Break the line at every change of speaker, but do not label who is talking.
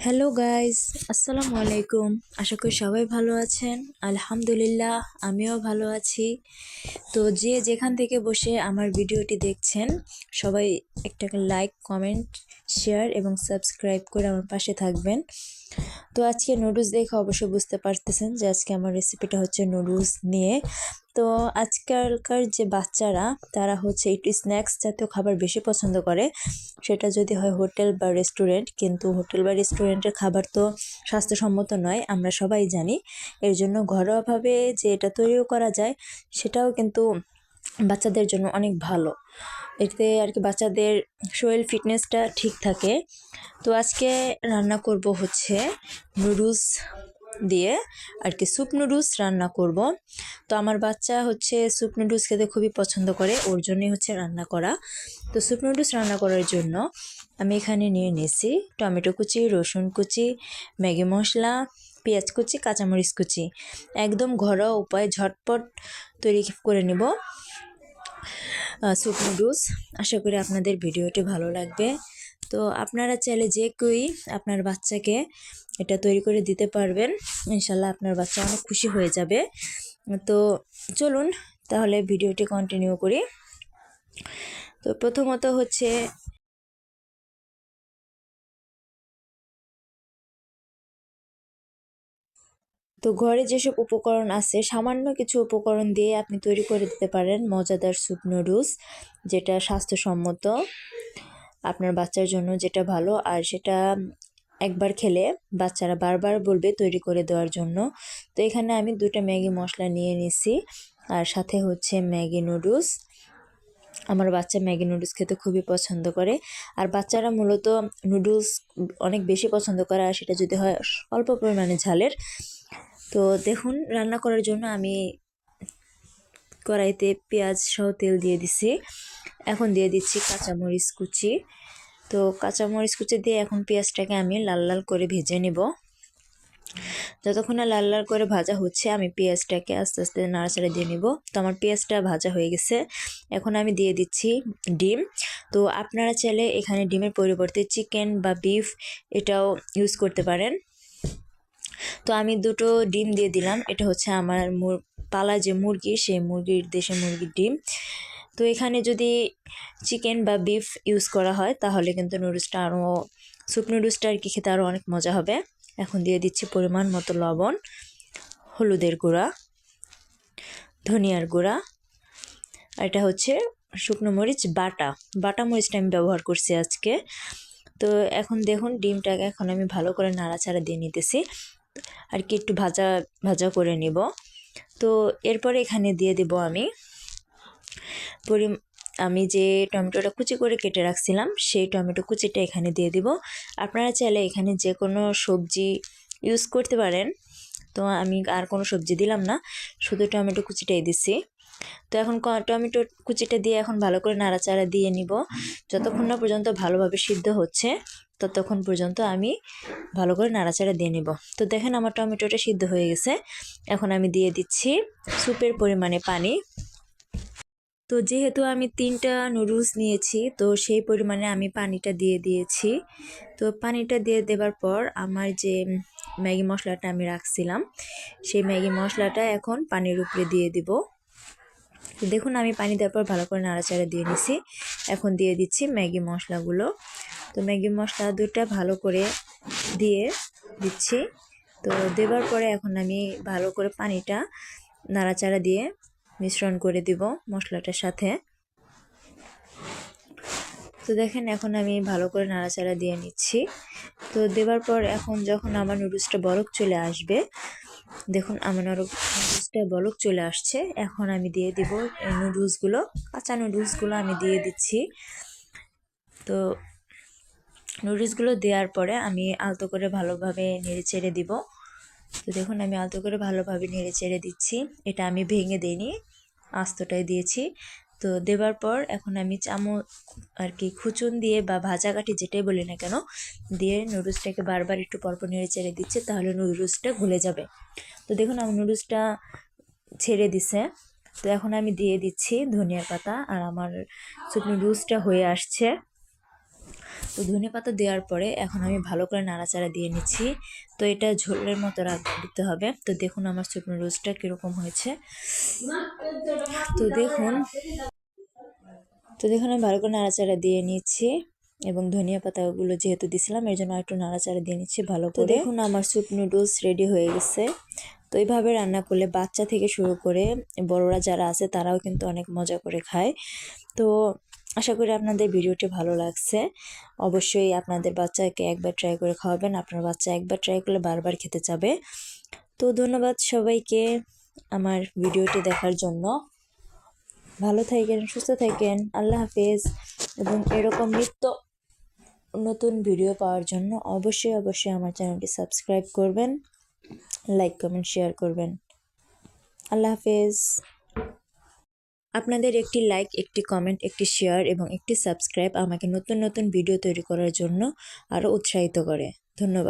Hello guys, আসসালামু আলাইকুম। আশা করি সবাই ভালো আছেন। আলহামদুলিল্লাহ, আমিও ভালো আছি। তো যে যেখান থেকে বসে আমার ভিডিওটি দেখছেন, সবাই একটা লাইক, কমেন্ট, শেয়ার এবং সাবস্ক্রাইব করে আমার পাশে থাকবেন। তো আজকে নুডলস দেখে অবশ্যই বুঝতে পারতেছেন যে আজকে আমার রেসিপিটা হচ্ছে নুডলস নিয়ে। তো আজকালকার যে বাচ্চারা তারা হচ্ছে একটু স্ন্যাক্স জাতীয় খাবার বেশি পছন্দ করে, সেটা যদি হয় হোটেল বা রেস্টুরেন্ট। কিন্তু হোটেল বা রেস্টুরেন্টের খাবার তো স্বাস্থ্যসম্মত নয়, আমরা সবাই জানি। এর জন্য ঘরোয়াভাবে যে এটা তৈরিও করা যায়, সেটাও কিন্তু বাচ্চাদের জন্য অনেক ভালো। এতে আর কি বাচ্চাদের শরীর ফিটনেসটা ঠিক থাকে। তো আজকে রান্না করব হচ্ছে নুডলস দিয়ে আর কি স্যুপ নুডলস রান্না করব। তো আমার বাচ্চা হচ্ছে স্যুপ নুডলস খেতে খুবই পছন্দ করে, ওর জন্যই হচ্ছে রান্না করা। তো স্যুপ নুডলস রান্না করার জন্য আমি এখানে নিয়ে নিয়েছি টমেটো কুচি, রসুন কুচি, ম্যাগি মশলা, পেঁয়াজ কুচি, কাঁচামরিচ কুচি। একদম ঘরোয়া উপায় ঝটপট তৈরি করে নিব স্যুপ নুডলস। আশা করি আপনাদের ভিডিওটি ভালো লাগবে। তো আপনারা চাইলে যে কেউই আপনার বাচ্চাকে এটা তৈরি করে দিতে পারবেন। ইনশাল্লাহ আপনার বাচ্চা অনেক খুশি হয়ে যাবে। তো চলুন তাহলে ভিডিওটি কন্টিনিউ করি। তো প্রথমত হচ্ছে ঘরে যেসব উপকরণ আছে, সামান্য কিছু উপকরণ দিয়ে আপনি তৈরি করে দিতে পারেন মজাদার স্যুপ নুডলস, যেটা স্বাস্থ্যসম্মত, আপনার বাচ্চার জন্য যেটা ভালো। আর সেটা একবার খেলে বাচ্চারা বারবার বলবে তৈরি করে দেওয়ার জন্য। তো এখানে আমি 2টা ম্যাগি মশলা নিয়ে নিছি, আর সাথে হচ্ছে ম্যাগি নুডলস। আমার বাচ্চা ম্যাগি নুডলস খেতে খুবই পছন্দ করে। আর বাচ্চারা মূলত নুডলস অনেক বেশি পছন্দ করে, আর সেটা যদি হয় অল্প পরিমাণে ঝালের। তো দেখুন, রান্না করার জন্য আমি কড়াইতে পেঁয়াজ সহ তেল দিয়ে দিছি। এখন দিয়ে দিচ্ছি কাঁচামরিচ কুচি। তো কাঁচামরিচ কুচি দিয়ে এখন পেঁয়াজটাকে আমি লাল লাল করে ভেজে নিব। যতক্ষণ না লাল লাল করে ভাজা হচ্ছে, আমি পেঁয়াজটাকে আস্তে আস্তে নাড়াচাড়া দিয়ে নিব। তো আমার পেঁয়াজটা ভাজা হয়ে গেছে। এখন আমি দিয়ে দিচ্ছি ডিম। তো আপনারা চাইলে এখানে ডিমের পরিবর্তে চিকেন বা বিফ এটাও ইউজ করতে পারেন। তো আমি 2টো ডিম দিয়ে দিলাম। এটা হচ্ছে আমার পালা যে মুরগি, সেই মুরগির, দেশি মুরগির ডিম। তো এখানে যদি চিকেন বা বিফ ইউজ করা হয় তাহলে কিন্তু নুডলসটা আরও, স্যুপ নুডলসটা আর কি খেতে আরও অনেক মজা হবে। এখন দিয়ে দিচ্ছি পরিমাণ মতো লবণ, হলুদের গুঁড়া, ধনিয়ার গুঁড়া, আর এটা হচ্ছে শুকনো মরিচ বাটা। বাটা মরিচটা আমি ব্যবহার করছি আজকে। তো এখন দেখুন, ডিমটাকে এখন আমি ভালো করে নাড়াচাড়া দিয়ে নিতেছি আর কি, একটু ভাজা ভাজা করে নিব। তো এরপরে এখানে দিয়ে দেব আমি যে টমেটোটা কুচি করে কেটে রাখছিলাম, সেই টমেটো কুচিটা এখানে দিয়ে দিব। আপনারা চাইলে এখানে যে কোনো সবজি ইউজ করতে পারেন। তো আমি আর কোনো সবজি দিলাম না, শুধু টমেটো কুচিটাই দিছি। তো এখন টমেটো কুচিটা দিয়ে এখন ভালো করে নাড়াচাড়া দিয়ে নিব। যতক্ষণ না পর্যন্ত ভালোভাবে সিদ্ধ হচ্ছে, ততক্ষণ পর্যন্ত আমি ভালো করে নাড়াচাড়া দিয়ে নিব। তো দেখেন আমার টমেটোটা সিদ্ধ হয়ে গেছে। এখন আমি দিয়ে দিচ্ছি স্যুপের পরিমাণে পানি। তো যেহেতু আমি 3টা নুডলস নিয়েছি, তো সেই পরিমাণে আমি পানিটা দিয়ে দিয়েছি। তো পানিটা দিয়ে দেবার পর আমার যে ম্যাগি মশলাটা আমি রাখছিলাম, সেই ম্যাগি মশলাটা এখন পানির উপরে দিয়ে দিব। তো দেখুন, আমি পানি দেওয়ার পর ভালো করে নাড়াচাড়া দিয়ে নিছি। এখন দিয়ে দিচ্ছি ম্যাগি মশলাগুলো। তো ম্যাগি মশলা 2টা ভালো করে দিয়ে দিচ্ছি। তো দেবার পরে এখন আমি ভালো করে পানিটা নাড়াচাড়া দিয়ে মিশ্রণ করে দিব মশলাটার সাথে। তো দেখেন, এখন আমি ভালো করে নাড়াচাড়া দিয়ে নিচ্ছি। তো দেবার পর এখন যখন আমার নুডলসটা বলক চলে আসবে, দেখুন আমার নুডলসটা বলক চলে আসছে। এখন আমি দিয়ে দিব এই নুডলসগুলো, কাঁচা নুডলসগুলো আমি দিয়ে দিচ্ছি। তো নুডলসগুলো দেওয়ার পরে আমি আলতো করে ভালোভাবে নেড়ে চেড়ে দিব। তো দেখুন, আমি আলতো করে ভালোভাবে নেড়ে চেড়ে দিচ্ছি। এটা আমি ভেঙে দিইনি, আস্তটাই দিয়েছি। তো দেবার পর এখন আমি চামচ আর কি, খুচুন দিয়ে বা ভাজা কাঠি যেটাই বলি না কেন, দিয়ে নুডলসটাকে বারবার একটু পরপর নেড়ে চেড়ে দিচ্ছে, তাহলে নুডলসটা গলে যাবে। তো দেখুন আমার নুডলসটা ছেড়ে দিছে। তো এখন আমি দিয়ে দিচ্ছি ধনিয়া পাতা, আর আমার স্যুপ নুডলসটা হয়ে আসছে। তো ধনেপাতা দেওয়ার পরে এখন আমি ভালো করে নাড়াচাড়া দিয়ে নিচ্ছি। তো এটা ঝোলের মতো দিতে হবে। তো দেখুন আমার শুকনো রোস্টটা কীরকম হয়েছে। তো দেখুন আমি ভালো করে নাড়াচাড়া দিয়ে নিচ্ছি এবং ধনিয়া পাতাগুলো যেহেতু দিছিলাম এর জন্য একটু নাড়াচাড়া দিয়ে নিচ্ছি ভালো করে। দেখুন আমার স্যুপ নুডলস রেডি হয়ে গেছে। তো এইভাবে রান্না করলে বাচ্চা থেকে শুরু করে বড়রা যারা আছে তারাও কিন্তু অনেক মজা করে খায়। তো আশা করি আপনাদের ভিডিওটি ভালো লাগছে। অবশ্যই আপনাদের বাচ্চাকে একবার ট্রাই করে খাওয়াবেন। আপনার বাচ্চা একবার ট্রাই করলে বারবার খেতে চাবে। তো ধন্যবাদ সবাইকে আমার ভিডিওটি দেখার জন্য। ভালো থাকেন, সুস্থ থাকেন, আল্লাহ হাফেজ। এবং এরকম নিত্য নতুন ভিডিও পাওয়ার জন্য অবশ্যই আমার চ্যানেলটি সাবস্ক্রাইব করবেন, লাইক কমেন্ট শেয়ার করবেন। আল্লাহ হাফেজ। আপনাদের একটি লাইক, একটি কমেন্ট, একটি শেয়ার এবং একটি সাবস্ক্রাইব আমাকে নতুন ভিডিও তৈরি করার জন্য আরও উৎসাহিত করে। ধন্যবাদ।